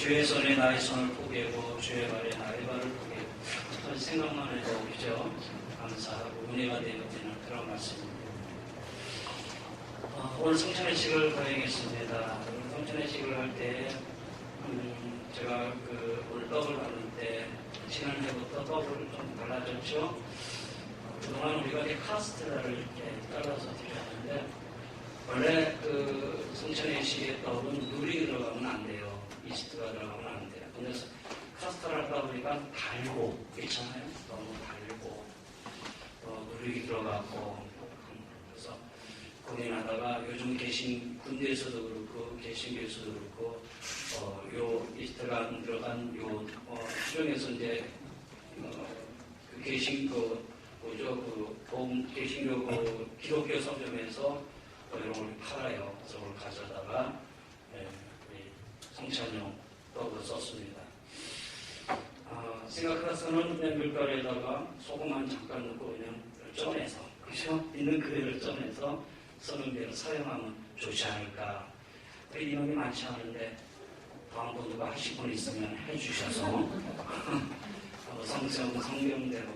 주의 손에 나의 손을 포개고 주의 발에 나의 발을 포개고 생각만 해도 그죠? 감사하고 은혜가 되는 그런 말씀입니다. 오늘 성찬의식을 거행했습니다. 성찬의식을 할 때 제가 오늘 떡을 받을 때 지난해부터 떡을 좀 달라졌죠. 그동안 우리가 카스테라를 이렇게 잘라서 드렸는데 원래 성찬의식의 떡은 누리 들어가면 안 돼요. 이스트가 들어가면 안 돼요. 그래서 카스테라를 하다 보니까 달고 그렇잖아요. 너무 달고 누리 들어가고 그래서 고민하다가 요즘 군대에서도 그렇고 개신교에서도 그렇고 요 이스트가 들어간 요 수령에서 이제 그 개신교 개신교 기독교 서점에서 이런 걸 팔아요. 그래서 그걸 가져다가 성찬용 떡을 썼습니다. 생각해서는 그냥 밀가루에다가 소금만 잠깐 넣고 그냥 쪄내서 그죠? 있는 그대로 쪄내서 쓰는 대로 사용하면 좋지 않을까. 이놈이 많지 않은데 다음번 누가 하실 분 있으면 해주셔서 성경대로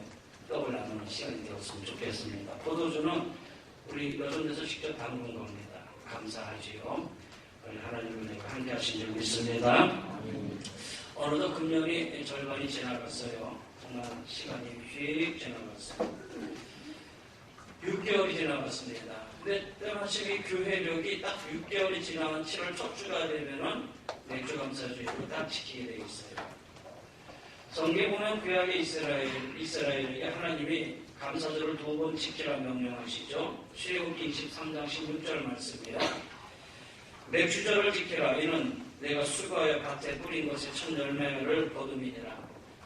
떡을 나누는 시간이 되었으면 좋겠습니다. 포도주는 우리 여러 데서 직접 담근 겁니다. 감사하지요. 하나님 은혜가 함께 하신 줄 믿습니다. 어느덧 금년이 절반이 지나갔어요. 정말 시간이 휙 지나갔어요. 6개월이 지나갔습니다. 근데 때마침 이 교회력이 딱 6개월이 지나간 7월 첫 주가 되면은 맥주감사주의로 딱 지키게 되어 있어요. 성경에 보면 구약의 이스라엘에게 하나님이 감사절을 2번 지키라 명령하시죠. 출애굽기 23장 16절 말씀이에요. 맥주절을 지키라. 이는 내가 수고하여 밭에 뿌린 것의 첫 열매를 거둠이니라.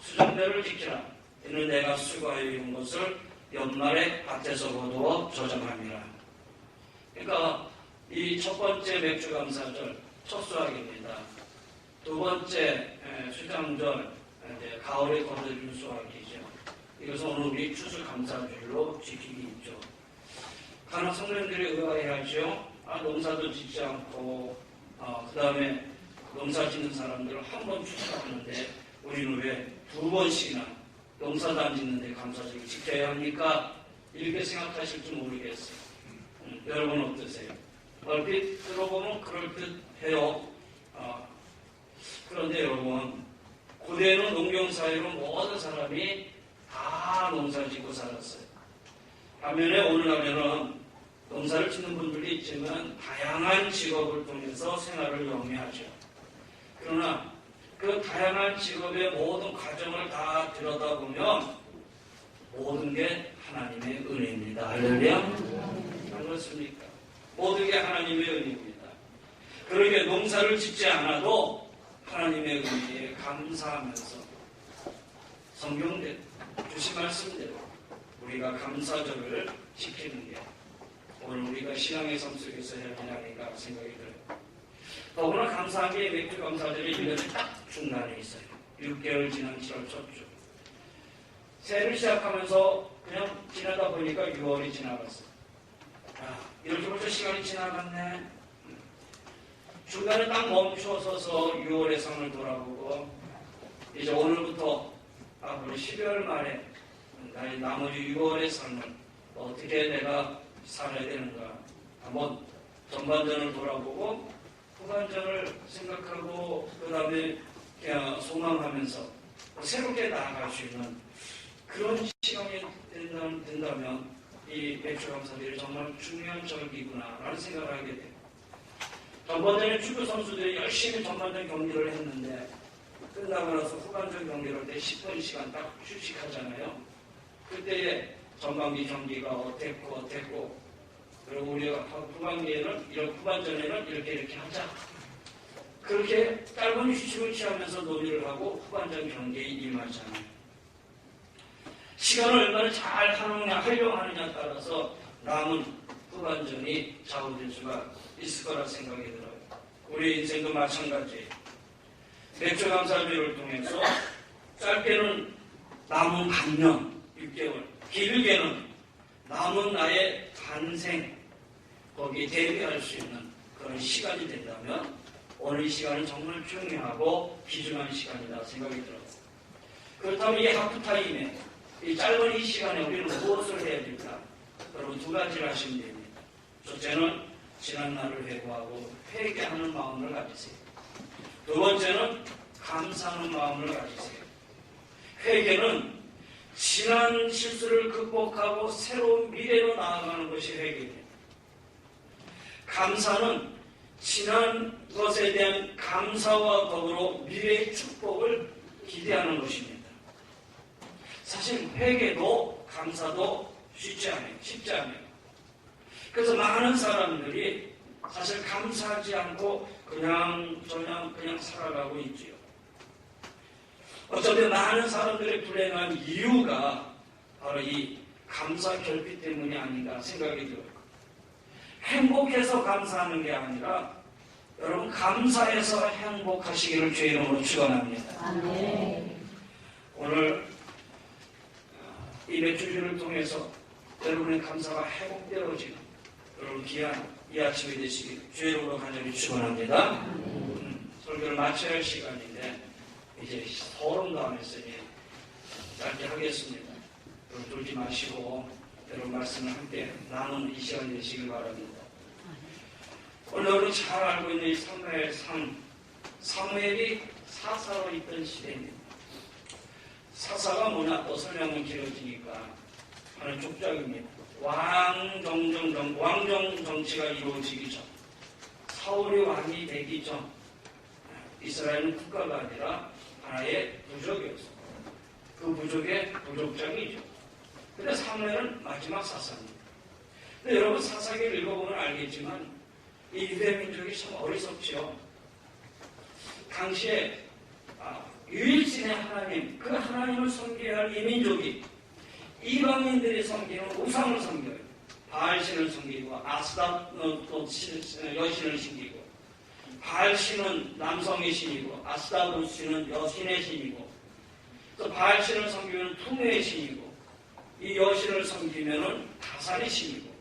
수정절을 지키라. 이는 내가 수고하여 이룬 것을 연말에 밭에서 거두어 저장함이라. 그러니까 이 첫 번째 맥주감사절 첫 수확입니다. 두 번째 수장절 이제 가을에 거둬주는 수확이죠. 이것은 오늘 우리 추수감사절로 지키기 있죠. 가나 성도님들이 의아해하죠. 농사도 짓지 않고 그 다음에 농사 짓는 사람들은 한 번 추수하는데 우리는 왜 2번씩이나 농사도 안 짓는데 감사절을 지켜야 합니까? 이렇게 생각하실지 모르겠어요. 여러분 어떠세요? 얼핏 들어보면 그럴듯해요. 그런데 여러분 고대에는 농경사회로 모든 사람이 다 농사 짓고 살았어요. 반면에 오늘날에는 농사를 짓는 분들이 있지만 다양한 직업을 통해서 생활을 영위하죠. 그러나 그 다양한 직업의 모든 과정을 다 들여다보면 모든 게 하나님의 은혜입니다. 할렐루야. 안 그렇습니까? 모든 게 하나님의 은혜입니다. 그러게 농사를 짓지 않아도 하나님의 은혜에 감사하면서 성경대로 주신 말씀대로 우리가 감사절을 지키는 게 오늘 우리가 신앙의 삶 속에서 해야 되니까 생각이 들어요. 더구나 감사한 게 맥주 감사절이 1년에 딱 중간에 있어요. 6개월 지난 7월 첫 주. 새해를 시작하면서 그냥 지나다 보니까 6월이 지나갔어요. 이렇게 벌써 시간이 지나갔네. 중간에 딱 멈춰서서 6월의 삶을 돌아보고 이제 오늘부터 우리 12월 말에 나의 나머지 6월의 삶을 어떻게 내가 살아야 되는가 한번 전반전을 돌아보고 후반전을 생각하고 그 다음에 소망하면서 새롭게 나아갈 수 있는 그런 시간이 된다면 이 맥주감사들이 정말 중요한 절기구나 라는 생각을 하게 돼요. 전반전에 축구 선수들이 열심히 전반전 경기를 했는데 끝나고 나서 후반전 경기를 할 때 10분 시간 딱 휴식하잖아요. 그때의 전반기 경기가 어땠고 그리고 우리가 후반전에는 이렇게 하자. 그렇게 짧은 휴식을 취하면서 논의를 하고 후반전 경기에 임하잖아요. 시간을 얼마나 잘 활용하느냐에 따라서 남은 후반전이 좌우될 수가 있을 거라 생각이 들어요. 우리 인생도 마찬가지예요. 맥주감사절을 통해서 짧게는 남은 반년, 6개월, 길게는 남은 나의 반생, 거기에 대비할 수 있는 그런 시간이 된다면 오늘 이 시간은 정말 중요하고 귀중한 시간이다 생각이 들어요. 그렇다면 이 하프타임에 이 짧은 이 시간에 우리는 무엇을 해야 될까? 여러분 두 가지를 하시면 됩니다. 첫째는 지난날을 회고하고 회개하는 마음을 가지세요. 두 번째는 감사하는 마음을 가지세요. 회개는 지난 실수를 극복하고 새로운 미래로 나아가는 것이 회개입니다. 감사는 지난 것에 대한 감사와 더불어 미래의 축복을 기대하는 것입니다. 사실 회개도 감사도 쉽지 않아요. 그래서 많은 사람들이 사실 감사하지 않고 그냥 살아가고 있지요. 어쩌면 많은 사람들의 불행한 이유가 바로 이 감사 결핍 때문이 아닌가 생각이 들어요. 행복해서 감사하는 게 아니라 여러분 감사해서 행복하시기를 주의 이름으로 축원합니다. 아멘. 오늘 이 매주주를 통해서 여러분의 감사가 회복되어지는 여러분 귀한 이 아침이 되시길 주의 이름으로 간절히 축원합니다. 설교를 마쳐야 할 시간인데 이제 서론도 안 했으니 짧게 하겠습니다. 여러분 졸지 마시고 여러분 말씀을 함께 나누는 이 시간이 되시길 바랍니다. 오늘 우리 잘 알고 있는 이 사무엘이 사사로 있던 시대입니다. 사사가 뭐냐 또 설명은 길어지니까 하는 족작입니다. 왕정 정치가 이루어지기 전, 사울이 왕이 되기 전 이스라엘은 국가가 아니라 하나의 부족이었어요. 그 부족의 부족장이죠. 근데 사무엘은 마지막 사사입니다. 근데 여러분 사사기를 읽어보면 알겠지만 이 유대민족이 참 어리석죠. 당시에 유일신의 하나님, 그 하나님을 섬겨야 할 이 민족이 이방인들이 섬기는 우상을 섬겨요. 바알신을 섬기고 아스다또 여신을 섬기고 바알신은 남성의 신이고 아스다도신은 여신의 신이고 또 바알신을 섬기면 풍요의 신이고 이 여신을 섬기면은 다살의 신이고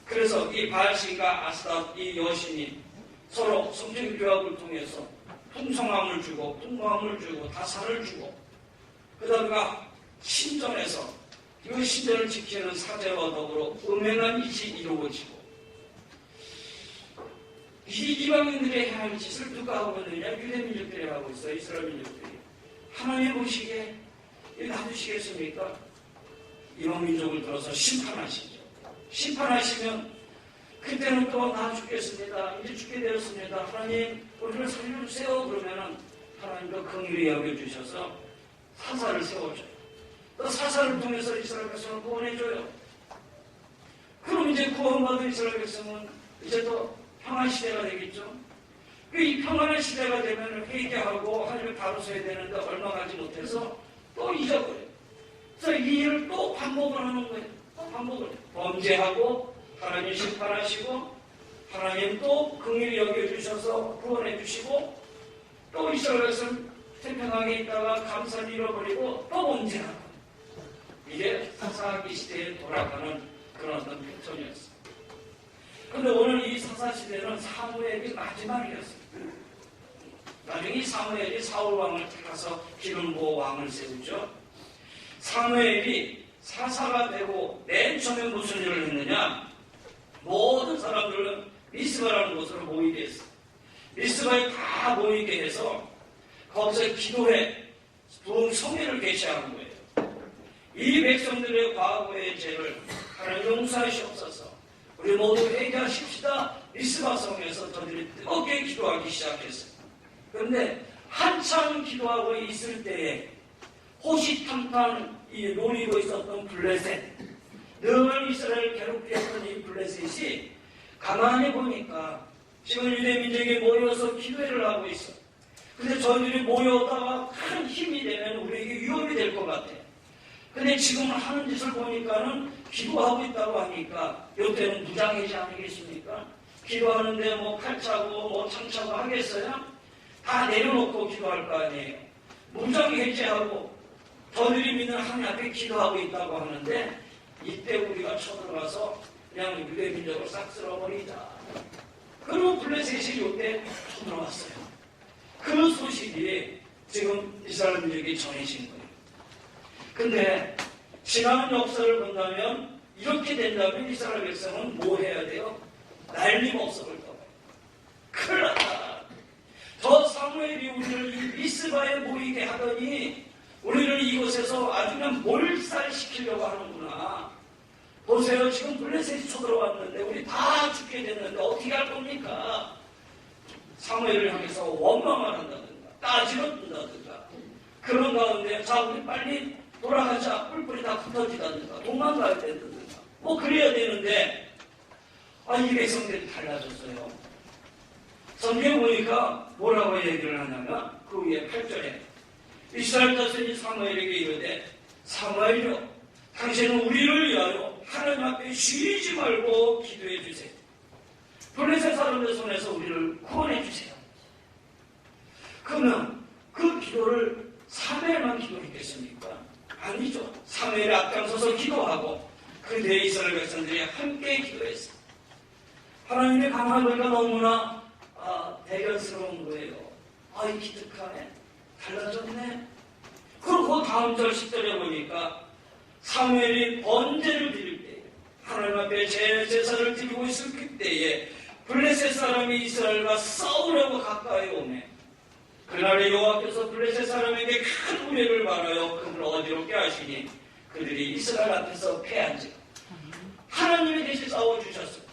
그래서 이 바알신과 아스다 이 여신이 서로 성적 교합을 통해서 풍성함을 주고 풍부함을 주고 다산을 주고 그 다음에 신전에서 그 신전을 지키는 사제와 더불어 음행한 일이 이루어지고 이 이방인들의 해야 할 짓을 누가 하고 있느냐? 유대민족들이 하고 있어요. 이스라엘 민족들이. 하나님 보시기에 놔두시겠습니까? 이방민족을 들어서 심판하시죠. 심판하시면 그때는 또 나 죽겠습니다. 이제 죽게 되었습니다. 하나님 우리를 살려주세요. 그러면은 하나님도 긍휼히 여겨주셔서 사사를 세워줘요. 또 사사를 통해서 이스라엘 백성을 구원해줘요. 그럼 이제 구원받은 이스라엘 백성은 이제 또 평안시대가 되겠죠. 이 평안의 시대가 되면 회개하고 하나님을 바로 서야 되는데 얼마 가지 못해서 또 잊어버려요. 그래서 이 일을 또 반복을 하는 거예요. 또 반복을 해요. 범죄하고 하나님 심판하시고 하나님 또 긍휼히 여겨주셔서 구원해주시고 또 이스라엘 백성 태평하게 있다가 감사를 잃어버리고 또 범죄하고 이게 사사기 시대에 돌아가는 그런 어떤 패턴이었어요. 그런데 오늘 이 사사시대는 사무엘이 마지막이었어요. 나중에 사무엘이 사울왕을 택해서 기름 부어 왕을 세우죠. 사무엘이 사사가 되고 맨 처음에 무슨 일을 했느냐? 모든 사람들은 미스바라는 곳으로 모이게 했어요. 미스바에 다 모이게 해서 거기서 기도해 성회를 개시하는 거예요. 이 백성들의 과거의 죄를 하나님 용서하시옵소서. 우리 모두 회개하십시다. 미스바 성에서 저들이 뜨겁게 기도하기 시작했어요. 그런데 한참 기도하고 있을 때에 호시탐탐 노리고 있었던 블레셋, 늘 이스라엘을 괴롭혔던 이 블레셋이 가만히 보니까 지금 유대민족이 모여서 기도회를 하고 있어. 근데 저희들이 모여다가 큰 힘이 되면 우리에게 위협이 될 것 같아. 근데 지금 하는 짓을 보니까는 기도하고 있다고 하니까 이때는 무장해지 아니겠습니까? 기도하는데 칼 차고 창 차고 하겠어요? 다 내려놓고 기도할 거 아니에요. 무장해제하고 저들이 믿는 하나님 앞에 기도하고 있다고 하는데 이때 우리가 쳐들어가서 그냥 유대민족을 싹 쓸어버리자. 그리고 블레셋이 요때 쳐들어왔어요. 그 소식이 지금 이스라엘 민족이 전해진 거예요. 근데 지난 역사를 본다면 이렇게 된다면 이스라엘 백성은 뭐 해야 돼요? 날림없어 볼 거예요. 큰일 났다. 저 사무엘이 우리를 이 미스바에 모이게 하더니 우리를 이곳에서 아주 그냥 몰살시키려고 하는구나. 보세요. 지금 블레셋이 쳐들어왔는데 우리 다 죽게 됐는데 어떻게 할 겁니까? 사무엘을 향해서 원망을 한다든가 따지러 든다든가 그런 가운데 자 우리 빨리 돌아가자. 뿔뿔이 다 흩어지다든가 도망가야 된다든가 뭐 그래야 되는데 이 백성들이 달라졌어요. 성경에 보니까 뭐라고 얘기를 하냐면 그 위에 8절에 이스라엘 자손이 사무엘에게 이르되 사무엘이여 당신은 우리를 위하여 하나님 앞에 쉬지 말고 기도해 주세요. 블레셋 사람들 손에서 우리를 구원해 주세요. 그러면 그 기도를 사무엘만 기도했겠습니까? 아니죠. 사무엘이 앞장서서 기도하고 그 뒤에 이스라엘 백성들이 함께 기도했어요. 하나님의 강하니까 너무나 대견스러운 거예요. 이 기특하네. 달라졌네. 그리고 다음 절 10절에 보니까 사무엘이 번제를 드릴 때에 하나님 앞에 제사를 드리고 있을 그때에 블레셋 사람이 이스라엘과 싸우려고 가까이 오매 그날에 여호와께서 블레셋 사람에게 큰 우레를 발하여 그들을 어지럽게 하시니 그들이 이스라엘 앞에서 패한지라. 하나님이 대신 싸워주셨어요.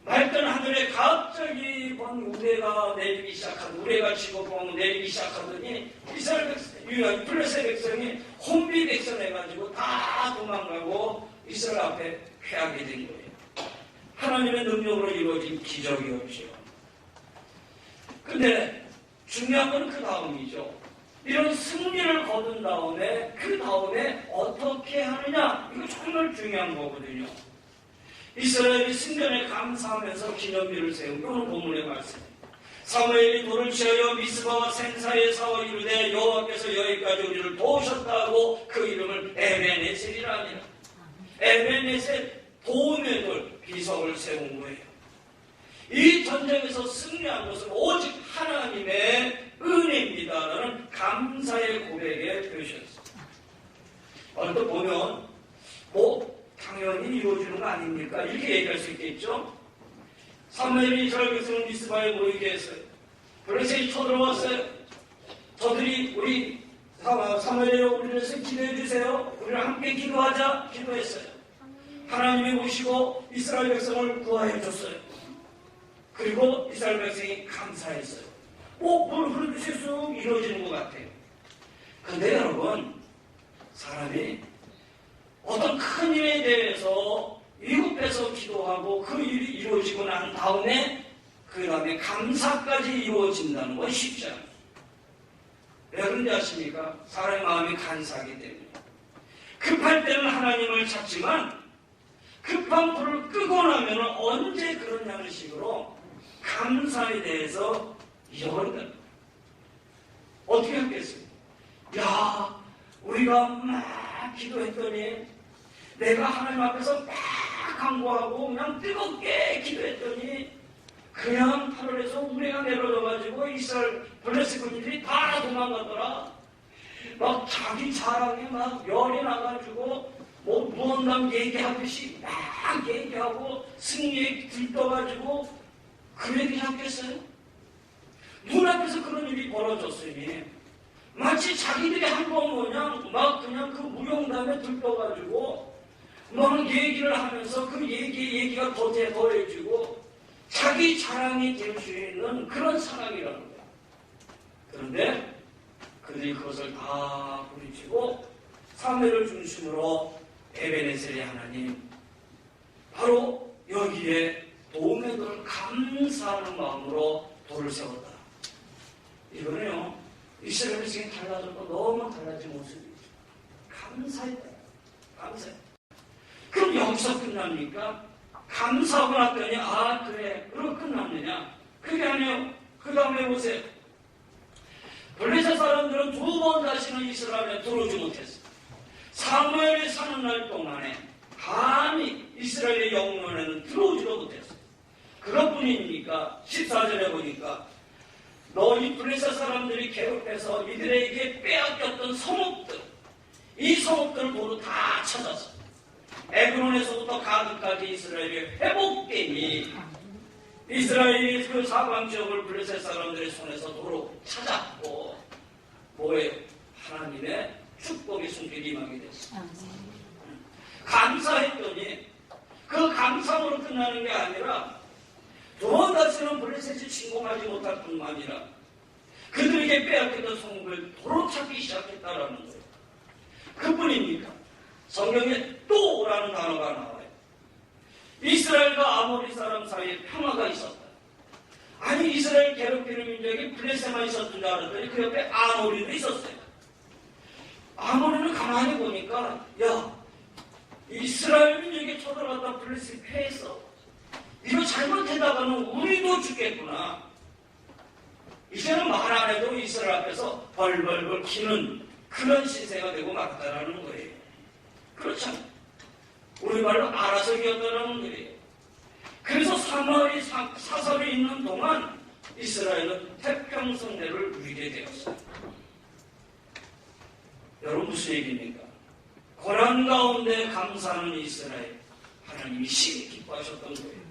맑던 하늘에 갑자기 우레가 내리기 시작하고 우레가 치고 봉 내리기 시작하더니 이스라엘 백성, 블레셋 백성이 혼비 백성해가지고 다 도망가고 이스라엘 앞에 패하게 된 거예요. 하나님의 능력으로 이루어진 기적이었죠. 근데 중요한 건 그 다음이죠. 이런 승리를 거둔 다음에 그 다음에 어떻게 하느냐 이거 정말 중요한 거거든요. 이스라엘이 승전에 감사하면서 기념비를 세운 게 오늘 본문의 말씀입니다. 사무엘이 돌을 취하여 미스바와 센사에 사와 이르되 여호와께서 여기까지 우리를 도우셨다고 그 이름을 에벤에셀이라 하니라. 에벤에셀 도움의 돌 비석을 세운 거예요. 이 전쟁에서 승리한 것은 오직 하나님의 은혜입니다라는 감사의 고백의 표시였습니다. 얼핏 보면 당연히 이루어지는 거 아닙니까? 이렇게 얘기할 수 있겠죠? 사무엘이 이스라엘 백성을 미스바에 모이게 했어요. 블레셋이 쳐들어왔어요. 저들이 우리 사무엘이 우리를 위해서 기도해 주세요. 우리랑 함께 기도하자. 기도했어요. 하나님이 오시고 이스라엘 백성을 구하해 줬어요. 그리고 이스라엘 백성이 감사했어요. 물 흐르듯이 쑥 이루어지는 것 같아요. 근데 여러분, 사람이 어떤 큰 일에 대해서 위급해서 기도하고 그 일이 이루어지고 난 다음에 그 다음에 감사까지 이루어진다는 건 쉽지 않아요. 왜 그런지 아십니까? 사람의 마음이 간사하기 때문에. 급할 때는 하나님을 찾지만 급한 불을 끄고 나면 언제 그러냐는 식으로 감사에 대해서 잊어버린다. 어떻게 하겠습니까? 우리가 막 기도했더니 내가 하나님 앞에서 막 간구하고 그냥 뜨겁게 기도했더니 그냥 하늘에서 우레가 내려져가지고 이스라엘 블레셋 군인들이 다 도망가더라. 막 자기 자랑에 막 열이 나가지고 무언남 얘기하듯이 막 얘기하고 승리에 들떠가지고 그러기 시작했어요. 눈앞에서 그런 일이 벌어졌으니 마치 자기들이 한 번 그냥 그 무용담에 들떠가지고 막 얘기를 하면서 그 얘기가 더해지고 자기 자랑이 될 수 있는 그런 상황이라는 거예요. 그런데 그들이 그것을 다 부딪히고 사무엘을 중심으로 에벤에셀의 하나님 바로 여기에 도움의 돌을 감사하는 마음으로 돌을 세웠다. 이거는요 이스라엘 백성이 달라졌고 너무 달라진 모습이죠. 감사했다. 감사했다. 그럼 여기서 끝납니까? 감사하고 났더니 그래 그러고 끝났느냐? 그게 아니에요. 그 다음에 보세요. 블레셋 사람들은 두 번 다시는 이스라엘에 들어오지 못했어요. 사무엘이 사는 날 동안에 감히 이스라엘의 영문에는 들어오지도 못했어요. 그것뿐입니까? 14절에 보니까 너희 블레셋 사람들이 괴롭혀서 이들에게 빼앗겼던 성읍들, 이 성읍들을 모두 다 찾아서 에그론에서부터 가드까지 이스라엘이 회복되니 이스라엘이 그 사방 지역을 블레셋 사람들의 손에서 도로 찾았고 뭐예요? 하나님의 축복의 손길이 임하게 됐습니다. 감사했더니 그 감사로 끝나는 게 아니라 두 번 다시는 블레셋이 침공하지 못할 뿐만 아니라 그들에게 빼앗겼던 성읍을 도로 찾기 시작했다라는 거예요. 그뿐입니까? 성경에 또라는 단어가 나와요. 이스라엘과 아모리 사람 사이에 평화가 있었다. 아니 이스라엘 괴롭히는 민족이 블레셋만 있었던 줄 알았더니 그 옆에 아모리도 있었어요. 아모리는 가만히 보니까 야 이스라엘 민족이 쳐들어갔다 블레셋이 패했어. 이거 잘못하다가는 우리도 죽겠구나. 이제는 말 안 해도 이스라엘 앞에서 벌벌벌 키는 그런 시세가 되고 말았다라는 거예요. 그렇잖아요. 우리말로 알아서 기었다라는 거예요. 그래서 사마리 사설이 있는 동안 이스라엘은 태평성대를 누리게 되었어요. 여러분 무슨 얘기입니까? 고난 가운데 감사하는 이스라엘, 하나님이 심히 기뻐하셨던 거예요.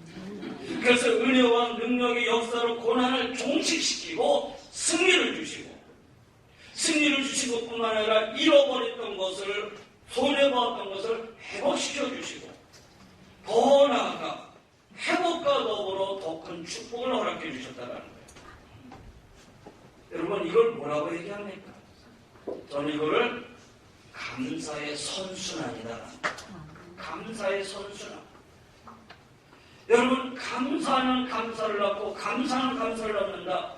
그래서 은혜와 능력의 역사로 고난을 종식시키고 승리를 주시고 뿐만 아니라 잃어버렸던 것을, 손해보았던 것을 회복시켜 주시고 더 나아가 회복과 더불어 더 큰 축복을 허락해 주셨다는 거예요. 여러분 이걸 뭐라고 얘기합니까? 저는 이거를 감사의 선순환이다. 감사의 선순환. 여러분 감사는 감사를 낳고 감사는 감사를 낳는다.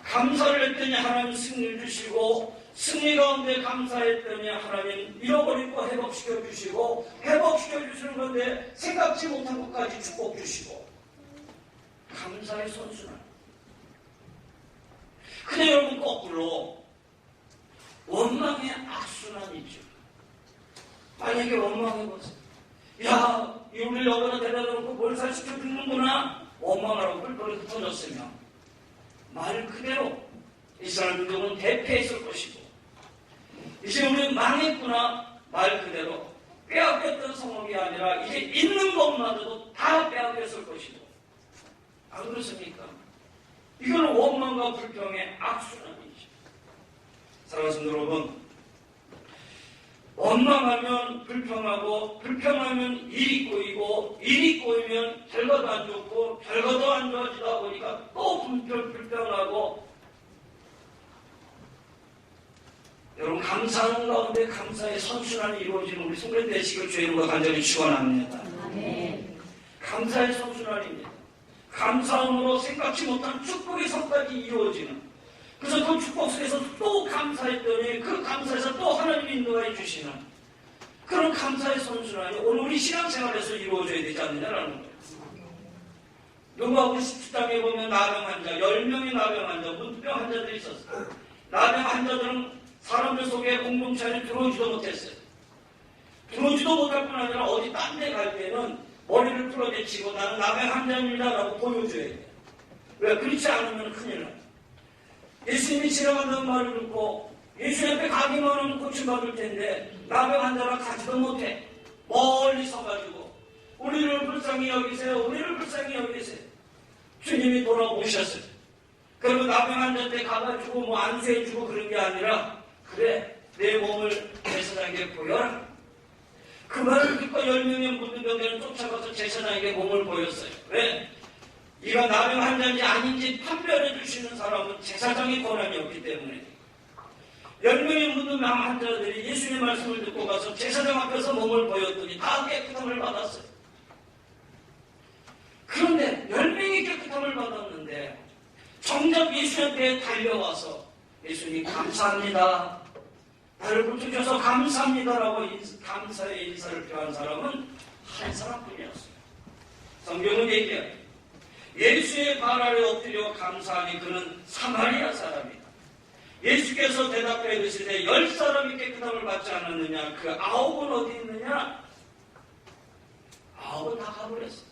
감사를 했더니 하나님 승리를 주시고 승리 가운데 감사했더니 하나님 잃어버린 거 회복시켜 주시고 회복시켜 주시는 건데 생각지 못한 것까지 축복 주시고 감사의 선순환. 근데 여러분 거꾸로 원망의 악순환이죠. 만약에 원망해보세요. 야, 우리 여기다 데려다 놓고 몰살시켜 죽는구나. 원망하라고 뿔뿔이 흩어졌으면 말 그대로 이스라엘 민족은 대패했을 것이고 이제 우리는 망했구나. 말 그대로 빼앗겼던 성읍이 아니라 이제 있는 것마저도 다 빼앗겼을 것이고 안 그렇습니까? 이거는 원망과 불평의 악순환이죠. 사랑하는 성도 여러분, 원망하면 불평하고 불평하면 일이 꼬이고 일이 꼬이면 결과도 안 좋고 결과도 안 좋아지다 보니까 또 불평하고 여러분 감사하는 가운데 감사의 선순환이 이루어지는 우리 성령 되시길 주의 이름으로 간절히 축원합니다. 감사의 선순환입니다. 감사함으로 생각지 못한 축복의 성까지 이루어지는 그래서 그 축복 속에서 또 감사했더니 그 감사에서 또 하나님이 인도해 주시는 그런 감사의 선순환이 오늘 우리 신앙생활에서 이루어져야 되지 않느냐라는 거예요. 누가복음 17장에 보면 나병 환자, 10명의 나병 환자, 문병 환자들이 있었어요. 나병 환자들은 사람들 속에 공동체 안에 들어오지도 못했어요. 들어오지도 못할 뿐 아니라 어디 딴 데 갈 때는 머리를 풀어제치고 나는 나병 환자입니다라고 보여줘야 돼요. 왜? 그렇지 않으면 큰일 나요. 예수님이 지나간다는 말을 듣고 예수 옆에 가기만 하면 고침받을 텐데 나병 환자랑 가지도 못해. 멀리 서가지고 우리를 불쌍히 여기세요. 우리를 불쌍히 여기세요. 주님이 돌아오셨어요. 그리고 나병 환자한테 가가지고 뭐 안수해주고 그런 게 아니라 그래 내 몸을 제사장에게 보여라. 그 말을 듣고 10명의 묻는 병자는 쫓아가서 제사장에게 몸을 보였어요. 왜? 이가 나병 환자인지 아닌지 판별해 주시는 사람은 제사장의 권한이 없기 때문에 10명의 묻는 환자들이 예수님의 말씀을 듣고 가서 제사장 앞에서 몸을 보였더니 다 깨끗함을 받았어요. 그런데 10명이 깨끗함을 받았는데 정작 예수님께 달려와서 예수님 감사합니다. 나를 구주셔서 감사합니다라고 감사의 인사를 표한 사람은 한 사람뿐이었어요. 성경은 얘기해요. 예수의 발 아래 엎드려 감사하니 그는 사마리아 사람이다. 예수께서 대답해 이르시되 10사람이 깨끗함을 받지 않았느냐? 그 9은 어디 있느냐? 9은 다 가버렸어.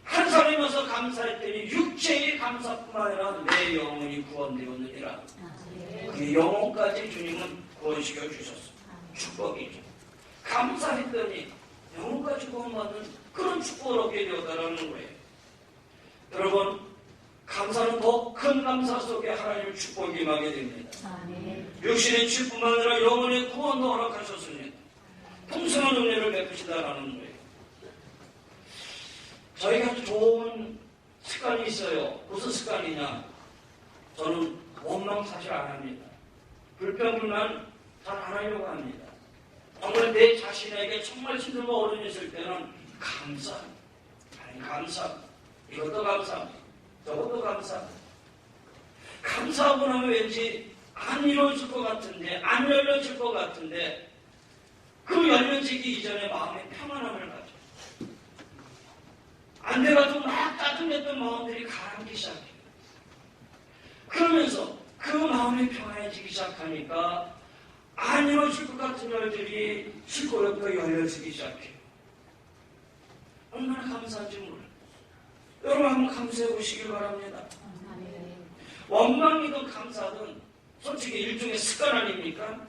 한 사람이 와서 감사했더니 육체의 감사뿐만 아니라 내 영혼이 구원되었느니라. 그 영혼까지 주님은 구원시켜 주셨어. 축복이죠. 감사했더니 영혼까지 구원받는 그런 축복을 얻게 되었다는 거예요. 여러분, 감사는 더 큰 감사 속에 하나님의 축복이 임하게 됩니다. 육신의 치뿐만 아니라 영혼의 구원도 허락하셨습니다. 풍성한 은혜를 베푸시다라는 거예요. 저희가 아주 좋은 습관이 있어요. 무슨 습관이냐? 저는 원망 사실 안 합니다. 불평불만 잘 안 하려고 합니다. 정말 내 자신에게 정말 힘들고 어려움이 있을 때는 감사. 아니, 감사. 이것도 감사. 저것도 감사. 감사하고 나면 왠지 안 이루어질 것 같은데, 안 열려질 것 같은데, 그 열려지기 이전에 마음의 평안함을 가져. 안 돼가지고 막 짜증냈던 마음들이 가라앉기 시작해요. 그러면서 그 마음이 평안해지기 시작하니까 안 이루어질 것 같은 일들이 실고력도 열려지기 시작해요. 얼마나 감사한지 몰라요. 여러분 한번 감사해 보시길 바랍니다. 원망이든 감사든 솔직히 일종의 습관 아닙니까?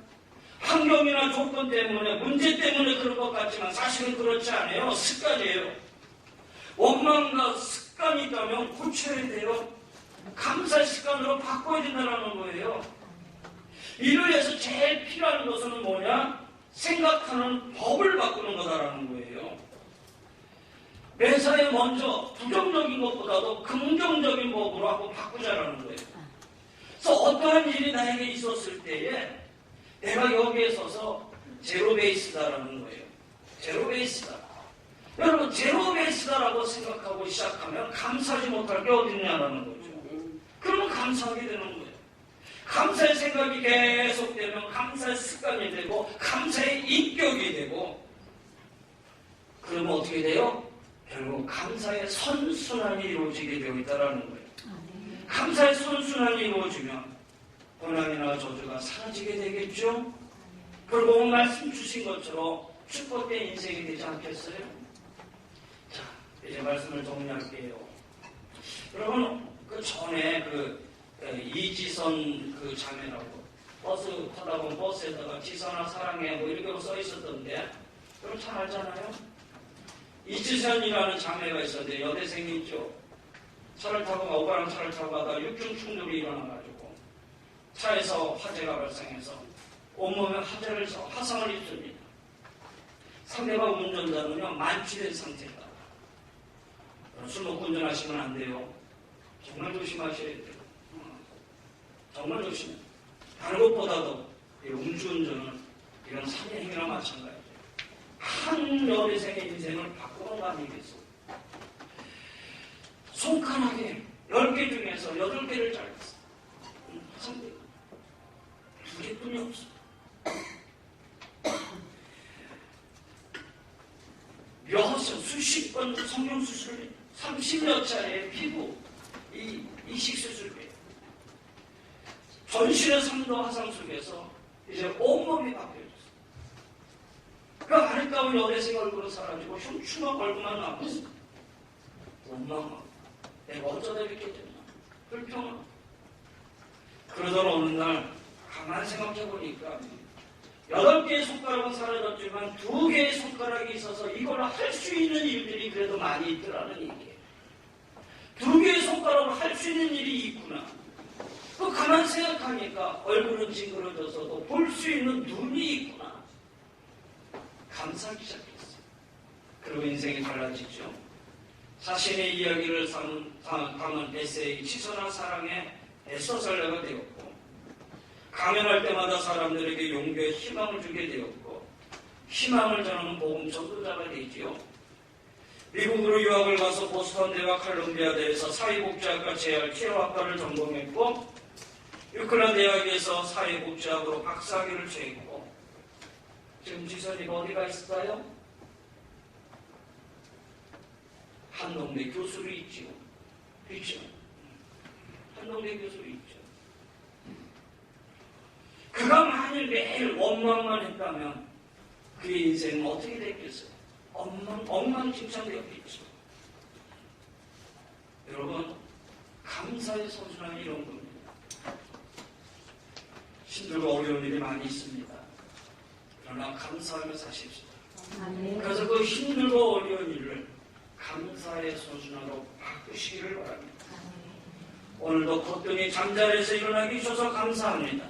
환경이나 조건 때문에, 문제 때문에 그런 것 같지만 사실은 그렇지 않아요. 습관이에요. 원망과 습관이 있다면 고쳐야 돼요. 감사의 습관으로 바꿔야 된다는 거예요. 이를 위해서 제일 필요한 것은 뭐냐? 생각하는 법을 바꾸는 거다라는 거예요. 매사에 먼저 부정적인 것보다도 긍정적인 법으로 한번 바꾸자라는 거예요. 그래서 어떠한 일이 나에게 있었을 때에 내가 여기에 서서 제로 베이스다라는 거예요. 제로 베이스다. 여러분, 제로 베이스다라고 생각하고 시작하면 감사하지 못할 게 어딨냐라는 거죠. 그러면 감사하게 되는 거예요. 감사의 생각이 계속되면 감사의 습관이 되고 감사의 인격이 되고, 그러면 어떻게 돼요? 결국 감사의 선순환이 이루어지게 되어 있다는 거예요. 감사의 선순환이 이루어지면 고난이나 저주가 사라지게 되겠죠? 그리고 오늘 말씀 주신 것처럼 축복된 인생이 되지 않겠어요? 자, 이제 말씀을 정리할게요. 여러분, 그 전에 이지선 그 자매라고 버스 타다 보면 버스에다가 지선아 사랑해 뭐 이렇게 써 있었던데, 여러분 잘 알잖아요? 이지선이라는 자매가 있었는데 여대생이죠. 차를 타고 오빠랑 차를 타고 가다가 육중 충돌이 일어나가지고 차에서 화재가 발생해서 온몸에 화상을 입습니다. 상대방 운전자는요 만취된 상태다. 술 먹고 운전하시면 안 돼요. 정말 조심하셔야 돼요. 정말 조심해요. 다른 것보다도 음주운전은 이런 살인 행위나 마찬가지예요. 한 여대생의 인생을 바꾸는 거 아니겠어요? 손가락에 10개 중에서 8개를 잘랐어. 화상대 2개뿐이 없어. 묘하서 수십 번 성형수술을 30여 차례의 피부 이식수술을 전신의 3도 화상 속에서 이제 온몸이 바뀌어졌어. 그 아름다운 여대생 얼굴은 사라지고 흉추만 얼굴만 남았어. 원망하고 내가 어쩌다 이렇게 됐나? 불평하고. 그러던 어느 날 가만히 생각해보니까 8개의 손가락은 사라졌지만 2개의 손가락이 있어서 이걸 할 수 있는 일들이 그래도 많이 있더라는 얘기예요. 2개의 손가락으로 할 수 있는 일이 있구나. 또 가만히 생각하니까 얼굴은 징그러져서도 볼 수 있는 눈이 있구나. 감사하기 시작했어요. 그리고 인생이 달라지죠. 자신의 이야기를 담은 에세이 치선한 사랑에 애써 살려가 되었고, 강연할 때마다 사람들에게 용기와 희망을 주게 되었고, 희망을 전하는 복음 전도자가 되지요. 미국으로 유학을 가서 보스턴대와 칼럼비아대에서 사회복지학과 재활 치료학과를 전공했고, 유클라 대학에서 사회복지학으로 박사학위를 취했고, 지금 지선이가 어디가 있을까요? 한동대 교수로 있지요. 있죠. 한동대 교수로 있죠. 그가 만일 매일 원망만 했다면 그의 인생은 어떻게 됐겠어요? 엉망진창되었겠죠. 여러분, 감사의 소중함이 이런 겁니다. 힘들고 어려운 일이 많이 있습니다. 그러나 감사하며 사십시오. 그래서 그 힘들고 어려운 일을 감사의 소중함으로 바꾸시기를 바랍니다. 오늘도 거뜬히 잠자리에서 일어나게 해주셔서 감사합니다.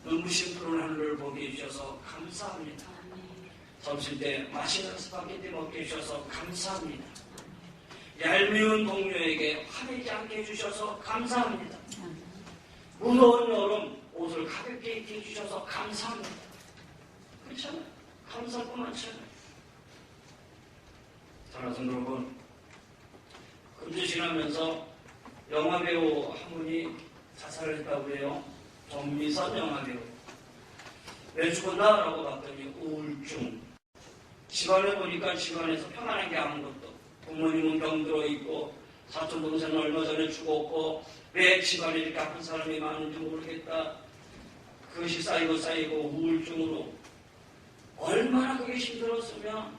눈부신 푸른 하늘을 보게 해주셔서 감사합니다. 점심때 맛있는 스파게티 먹게 해주셔서 감사합니다. 얄미운 동료에게 화내지 않게 해주셔서 감사합니다. 무더운 여름 옷을 가볍게 입게 해주셔서 감사합니다. 그렇잖아요. 감사할 것 많잖아요. 사랑하는 여러분, 금주 지나면서 영화배우 한 분이 자살을 했다고 해요. 정미선 영화배우. 왜 죽었나? 라고 봤더니 우울증. 집안에 보니까 집안에서 편안한 게 아무것도. 부모님은 병들어 있고 사촌 동생은 얼마 전에 죽었고 왜 집안에 이렇게 아픈 사람이 많은지 모르겠다. 그것이 쌓이고 우울증으로 얼마나 그게 힘들었으면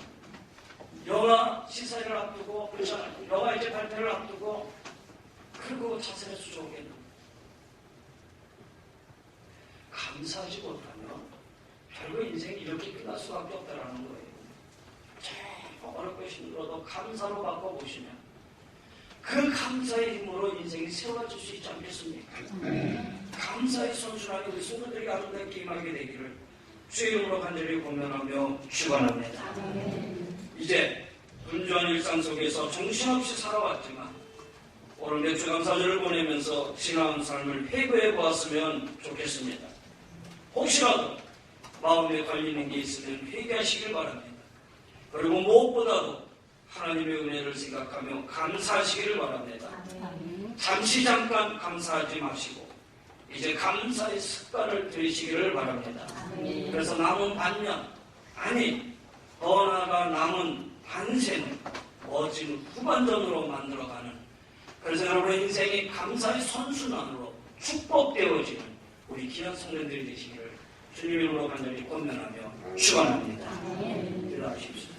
영화 시사를 앞두고 영화 이제 발표를 앞두고 그리고 자살해서 죽었겠나. 감사하지 못하면 결국 인생이 이렇게 끝날 수밖에 없다라는 거예요. 참 어렵고 힘들어도 감사로 바꿔보시면 그 감사의 힘으로 인생이 세워질 수 있지 않겠습니까? 감사의 선순환이 우리 성도들에게 아름답게 임하게 되기를 주의 이름으로 간절히 고면하며 축원합니다. 이제 분주한 일상 속에서 정신없이 살아왔지만 오늘 맥주감사절을 보내면서 지나온 삶을 회고해 보았으면 좋겠습니다. 혹시라도 마음에 걸리는 게 있으면 회개하시길 바랍니다. 그리고 무엇보다도 하나님의 은혜를 생각하며 감사하시기를 바랍니다. 잠시 잠깐 감사하지 마시고 이제 감사의 습관을 들이시기를 바랍니다. 그래서 남은 반년, 아니 더 나아가 남은 반세는 멋진 후반전으로 만들어가는, 그래서 여러분의 인생이 감사의 선순환으로 축복되어지는 우리 귀한 성도들이 되시기를 주님 이름으로 간절히 권면하며 축원합니다. 기도하십시오.